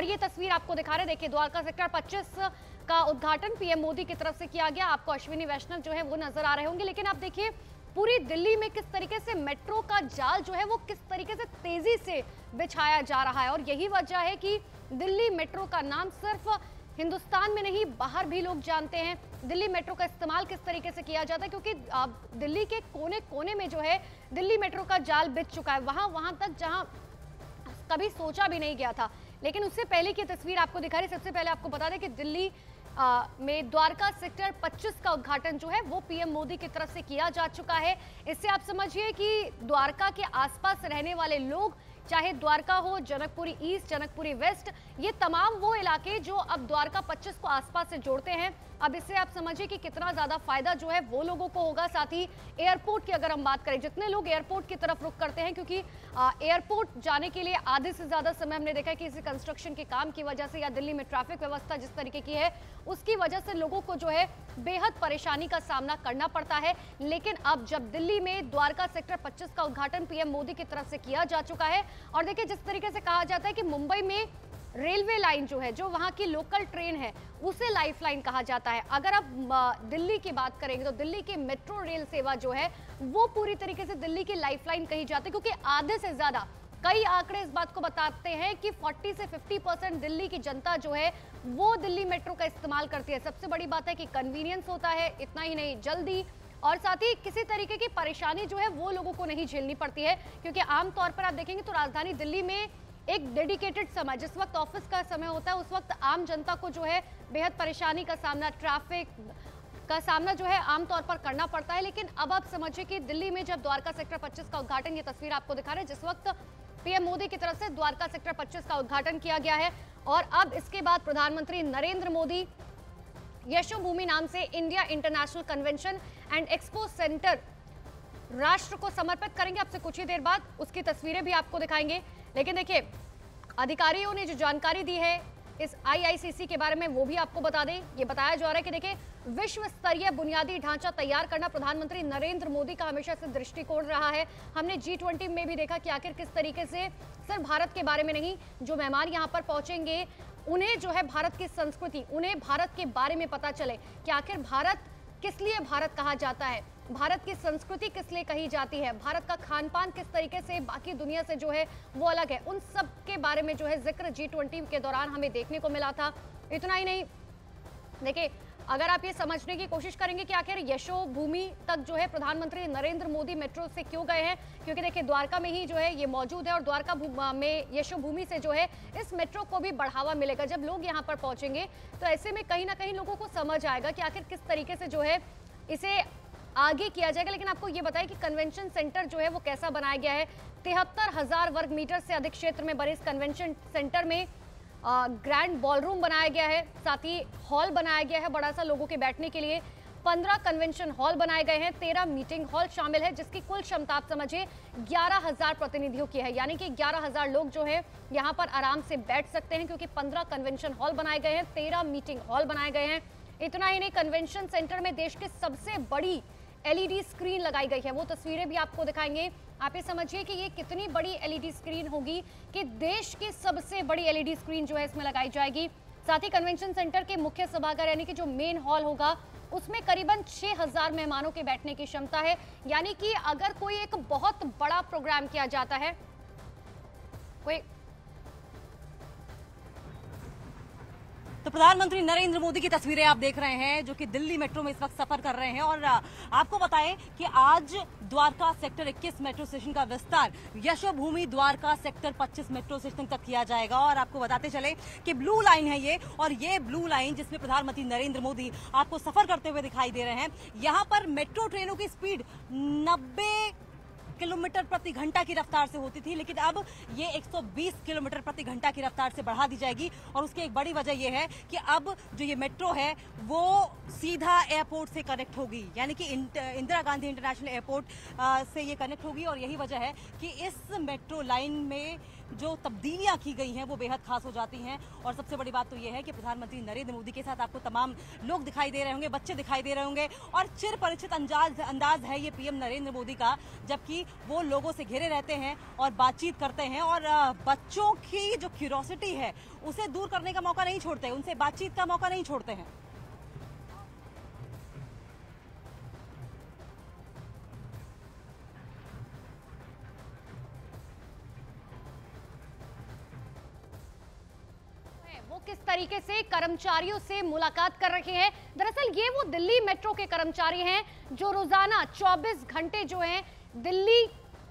और ये तस्वीर आपको दिखा रहे, देखिए द्वारका सेक्टर 25 का उद्घाटन पीएम मोदी की तरफ से किया गया। आपको अश्विनी वैष्णव जो है वो नजर आ रहे होंगे, लेकिन आप देखिए पूरी दिल्ली में किस तरीके से मेट्रो का जाल जो है वो किस तरीके से तेजी से बिछाया जा रहा है। और यही वजह है कि दिल्ली मेट्रो का नाम सिर्फ हिंदुस्तान में नहीं, बाहर भी लोग जानते हैं। दिल्ली मेट्रो का इस्तेमाल किस तरीके से किया जाता है, क्योंकि दिल्ली के कोने कोने में जो है दिल्ली मेट्रो का जाल बिछ चुका है, वहां तक जहां कभी सोचा भी नहीं गया था। लेकिन उससे पहले की तस्वीर आपको दिखा रही। सबसे पहले आपको बता दें कि दिल्ली में द्वारका सेक्टर 25 का उद्घाटन जो है वो पीएम मोदी की तरफ से किया जा चुका है। इससे आप समझिए कि द्वारका के आसपास रहने वाले लोग, चाहे द्वारका हो, जनकपुरी ईस्ट, जनकपुरी वेस्ट, ये तमाम वो इलाके जो अब द्वारका 25 को आसपास से जोड़ते हैं, अब इससे आप समझिए कि कितना ज्यादा फायदा जो है वो लोगों को होगा। साथ ही एयरपोर्ट की अगर हम बात करें, जितने लोग एयरपोर्ट की तरफ रुख करते हैं, क्योंकि एयरपोर्ट जाने के लिए आधे से ज्यादा समय हमने देखा कि इसी कंस्ट्रक्शन के काम की वजह से या दिल्ली में ट्रैफिक व्यवस्था जिस तरीके की है उसकी वजह से लोगों को जो है बेहद परेशानी का सामना करना पड़ता है। लेकिन अब जब दिल्ली में द्वारका सेक्टर 25 का उद्घाटन पीएम मोदी की तरफ से किया जा चुका है, और देखिए जिस तरीके से कहा जाता है कि मुंबई में रेलवे लाइन जो है, जो वहां की लोकल ट्रेन है, उसे लाइफलाइन कहा जाता है। अगर आप दिल्ली की बात करेंगे तो दिल्ली की मेट्रो रेल सेवा जो है वो पूरी तरीके से दिल्ली की लाइफलाइन कही जाती है, क्योंकि आधे से ज्यादा कई आंकड़े इस बात को बताते हैं कि 40 से 50% दिल्ली की जनता जो है वो दिल्ली मेट्रो का इस्तेमाल करती है। सबसे बड़ी बात है कि कन्वीनियंस होता है, इतना ही नहीं जल्दी, और साथ ही किसी तरीके की परेशानी जो है वो लोगों को नहीं झेलनी पड़ती है। क्योंकि आमतौर पर आप देखेंगे तो राजधानी दिल्ली में एक डेडिकेटेड समय, जिस वक्त ऑफिस का समय होता है उस वक्त आम जनता को जो है बेहद परेशानी का सामना, ट्रैफिक का सामना जो है आमतौर पर करना पड़ता है। लेकिन अब आप समझिए कि दिल्ली में जब द्वारका सेक्टर 25 का उद्घाटन, ये तस्वीर आपको दिखा रहे हैं, जिस वक्त पीएम मोदी की तरफ से द्वारका सेक्टर 25 का उद्घाटन किया गया है, और अब इसके बाद प्रधानमंत्री नरेंद्र मोदी यशोभूमि नाम से India international convention and expo centre राष्ट्र को समर्पित करेंगे। आपसे कुछ ही देर बाद उसकी तस्वीरें भी आपको दिखाएंगे। लेकिन देखिए अधिकारियों ने जो जानकारी दी है इस आईआईसीसी के बारे में वो भी आपको बता दें। ये बताया जा रहा है कि देखिए विश्व स्तरीय बुनियादी ढांचा तैयार करना प्रधानमंत्री नरेंद्र मोदी का हमेशा से दृष्टिकोण रहा है। हमने G20 में भी देखा कि आखिर किस तरीके से सिर्फ भारत के बारे में नहीं, जो मेहमान यहाँ पर पहुंचेंगे उन्हें जो है भारत की संस्कृति, उन्हें भारत के बारे में पता चले कि आखिर भारत किस लिए भारत कहा जाता है, भारत की संस्कृति किस लिए कही जाती है, भारत का खान पान किस तरीके से बाकी दुनिया से जो है वो अलग है, उन सब के बारे में जो है जिक्र G20 के दौरान हमें देखने को मिला था। इतना ही नहीं, देखिए अगर आप ये समझने की कोशिश करेंगे कि आखिर यशोभूमि तक जो है प्रधानमंत्री नरेंद्र मोदी मेट्रो से क्यों गए हैं, क्योंकि देखिए द्वारका में ही जो है ये मौजूद है, और द्वारका में यशोभूमि से जो है इस मेट्रो को भी बढ़ावा मिलेगा। जब लोग यहाँ पर पहुंचेंगे तो ऐसे में कहीं ना कहीं लोगों को समझ आएगा कि आखिर किस तरीके से जो है इसे आगे किया जाएगा। लेकिन आपको ये बताएं कि कन्वेंशन सेंटर जो है वो कैसा बनाया गया है। 73,000 वर्ग मीटर से अधिक क्षेत्र में बने इस कन्वेंशन सेंटर में ग्रैंड बॉलरूम बनाया गया है, साथ ही हॉल बनाया गया है बड़ा सा लोगों के बैठने के लिए। 15 कन्वेंशन हॉल बनाए गए हैं, 13 मीटिंग हॉल शामिल है, जिसकी कुल क्षमता आप समझिए 11,000 प्रतिनिधियों की है, यानी कि 11,000 लोग जो है यहाँ पर आराम से बैठ सकते हैं, क्योंकि 15 कन्वेंशन हॉल बनाए गए हैं, 13 मीटिंग हॉल बनाए गए हैं। इतना ही नहीं, कन्वेंशन सेंटर में देश की सबसे बड़ी एलईडी स्क्रीन लगाई गई है, वो तस्वीरें भी आपको दिखाएंगे। आप ये समझिए कि ये कितनी बड़ी एलईडी स्क्रीन होगी कि देश की सबसे बड़ी एलईडी स्क्रीन जो है इसमें लगाई जाएगी। साथ ही कन्वेंशन सेंटर के मुख्य सभागार यानी कि जो मेन हॉल होगा उसमें करीबन 6,000 मेहमानों के बैठने की क्षमता है, यानी कि अगर कोई एक बहुत बड़ा प्रोग्राम किया जाता है, कोई तो प्रधानमंत्री नरेंद्र मोदी की तस्वीरें आप देख रहे हैं जो कि दिल्ली मेट्रो में इस वक्त सफर कर रहे हैं। और आपको बताएं कि आज द्वारका सेक्टर 21 मेट्रो स्टेशन का विस्तार Yashobhoomi Dwarka sector 25 metro station तक किया जाएगा। और आपको बताते चले कि ब्लू लाइन है ये, और ये ब्लू लाइन जिसमें प्रधानमंत्री नरेंद्र मोदी आपको सफर करते हुए दिखाई दे रहे हैं, यहाँ पर मेट्रो ट्रेनों की स्पीड 90 किलोमीटर प्रति घंटा की रफ्तार से होती थी, लेकिन अब ये 120 किलोमीटर प्रति घंटा की रफ्तार से बढ़ा दी जाएगी। और उसकी एक बड़ी वजह यह है कि अब जो ये मेट्रो है वो सीधा एयरपोर्ट से कनेक्ट होगी, यानी कि इंदिरा गांधी इंटरनेशनल एयरपोर्ट से ये कनेक्ट होगी। और यही वजह है कि इस मेट्रो लाइन में जो तब्दीलियां की गई हैं वो बेहद खास हो जाती हैं। और सबसे बड़ी बात तो ये है कि प्रधानमंत्री नरेंद्र मोदी के साथ आपको तमाम लोग दिखाई दे रहे होंगे, बच्चे दिखाई दे रहे होंगे और चिर परिचित अंदाज है ये पीएम नरेंद्र मोदी का, जबकि वो लोगों से घिरे रहते हैं और बातचीत करते हैं और बच्चों की जो क्यूरोसिटी है उसे दूर करने का मौका नहीं छोड़ते, उनसे बातचीत का मौका नहीं छोड़ते हैं। वो किस तरीके से कर्मचारियों से मुलाकात कर रहे हैं। दरअसल ये वो दिल्ली मेट्रो के कर्मचारी हैं जो रोजाना 24 घंटे जो हैं दिल्ली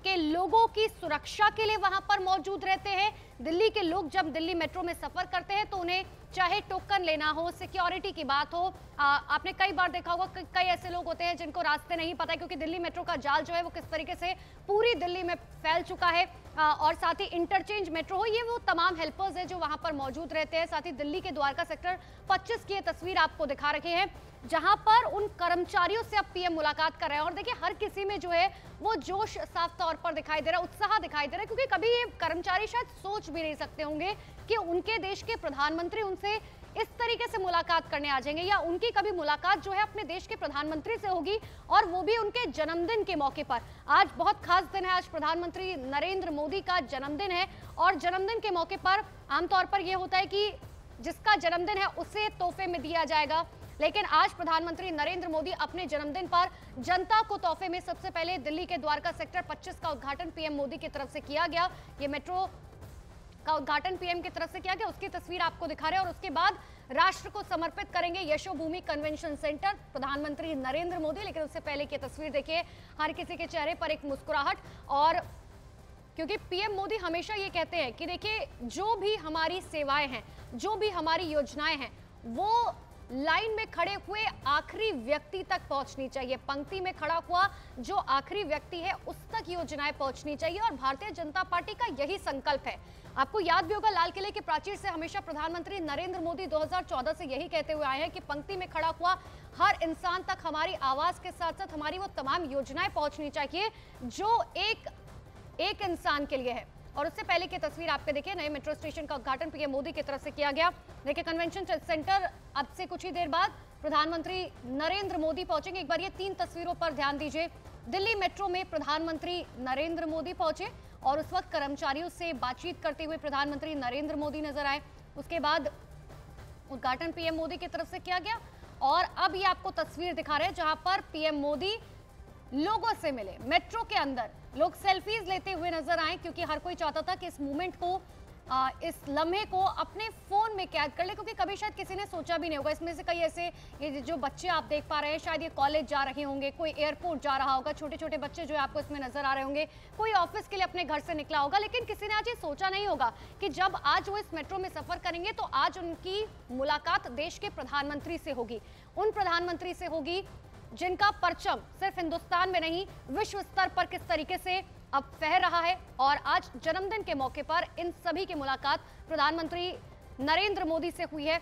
के लोगों की सुरक्षा के लिए वहां पर मौजूद रहते हैं। दिल्ली के लोग जब दिल्ली मेट्रो में सफर करते हैं तो उन्हें चाहे टोकन लेना हो, सिक्योरिटी की बात हो, आपने कई बार देखा होगा कई ऐसे लोग होते हैं जिनको रास्ते नहीं पता है, क्योंकि दिल्ली मेट्रो का जाल जो है वो किस तरीके से पूरी दिल्ली में फैल चुका है। और साथ ही इंटरचेंज मेट्रो हो, ये वो तमाम हेल्पर्स है जो वहां पर मौजूद रहते हैं। साथ ही दिल्ली के द्वारका सेक्टर 25 की ये तस्वीर आपको दिखा रखे हैं जहां पर उन कर्मचारियों से अब पीएम मुलाकात कर रहे हैं। और देखिए हर किसी में जो है वो जोश साफ तौर पर दिखाई दे रहा है, उत्साह दिखाई दे रहा है, क्योंकि कभी ये कर्मचारी शायद सोच भी नहीं सकते होंगे कि उनके देश के प्रधानमंत्री उनसे इस तरीके से मुलाकात करने आ जाएंगे, या उनकी कभी मुलाकात जो है अपने देश के प्रधानमंत्री से होगी, और वो भी उनके जन्मदिन के मौके पर। आज बहुत खास दिन है, आज प्रधानमंत्री नरेंद्र मोदी का जन्मदिन है और जन्मदिन के मौके पर आमतौर पर यह होता है कि जिसका जन्मदिन है उसे तोहफे में दिया जाएगा, लेकिन आज प्रधानमंत्री नरेंद्र मोदी अपने जन्मदिन पर जनता को तोहफे में सबसे पहले दिल्ली के द्वारका सेक्टर 25 का उद्घाटन पीएम मोदी की तरफ से किया गया। ये मेट्रो का उद्घाटन पीएम की तरफ से किया गया, उसकी तस्वीर आपको दिखा रहे हैं। और उसके बाद राष्ट्र को समर्पित करेंगे यशोभूमि कन्वेंशन सेंटर प्रधानमंत्री नरेंद्र मोदी। लेकिन उससे पहले की तस्वीर देखिए, हर किसी के चेहरे पर एक मुस्कुराहट, और क्योंकि पीएम मोदी हमेशा ये कहते हैं कि देखिए जो भी हमारी सेवाएं हैं, जो भी हमारी योजनाएं हैं, वो लाइन में खड़े हुए आखिरी व्यक्ति तक पहुंचनी चाहिए। पंक्ति में खड़ा हुआ जो आखिरी व्यक्ति है उस तक योजनाएं पहुंचनी चाहिए, और भारतीय जनता पार्टी का यही संकल्प है। आपको याद भी होगा लाल किले के प्राचीर से हमेशा प्रधानमंत्री नरेंद्र मोदी 2014 से यही कहते हुए आए हैं कि पंक्ति में खड़ा हुआ हर इंसान तक हमारी आवाज के साथ साथ हमारी वो तमाम योजनाएं पहुंचनी चाहिए जो एक इंसान के लिए है। और उससे पहले की तस्वीर आपके देखिए, नए मेट्रो स्टेशन का उद्घाटन पीएम मोदी की तरफ से किया गया। देखिए कन्वेंशन सेंटर अब से कुछ ही देर बाद प्रधानमंत्री नरेंद्र मोदी पहुंचेंगे। एक बार ये 3 तस्वीरों पर ध्यान दीजिए। दिल्ली मेट्रो में प्रधानमंत्री नरेंद्र मोदी पहुंचे और उस वक्त कर्मचारियों से बातचीत करते हुए प्रधानमंत्री नरेंद्र मोदी नजर आए। उसके बाद उद्घाटन पीएम मोदी की तरफ से किया गया, और अब ये आपको तस्वीर दिखा रहे हैं जहां पर पीएम मोदी लोगों से मिले। मेट्रो के अंदर लोग सेल्फीज लेते हुए नजर आए, क्योंकि हर कोई चाहता था कि इस मूवमेंट को, इस लम्हे को अपने फोन में कैद कर ले, क्योंकि कभी शायद किसी ने सोचा भी नहीं होगा। इसमें से कई ऐसे, ये जो बच्चे आप देख पा रहे हैं शायद ये कॉलेज जा रहे होंगे, कोई एयरपोर्ट जा रहा होगा, छोटे छोटे बच्चे जो है आपको इसमें नजर आ रहे होंगे, कोई ऑफिस के लिए अपने घर से निकला होगा। लेकिन किसी ने आज ये सोचा नहीं होगा कि जब आज वो इस मेट्रो में सफर करेंगे तो आज उनकी मुलाकात देश के प्रधानमंत्री से होगी, उन प्रधानमंत्री से होगी जिनका परचम सिर्फ हिंदुस्तान में नहीं विश्व स्तर पर किस तरीके से अब फहर रहा है। और आज जन्मदिन के मौके पर इन सभी की मुलाकात प्रधानमंत्री नरेंद्र मोदी से हुई है।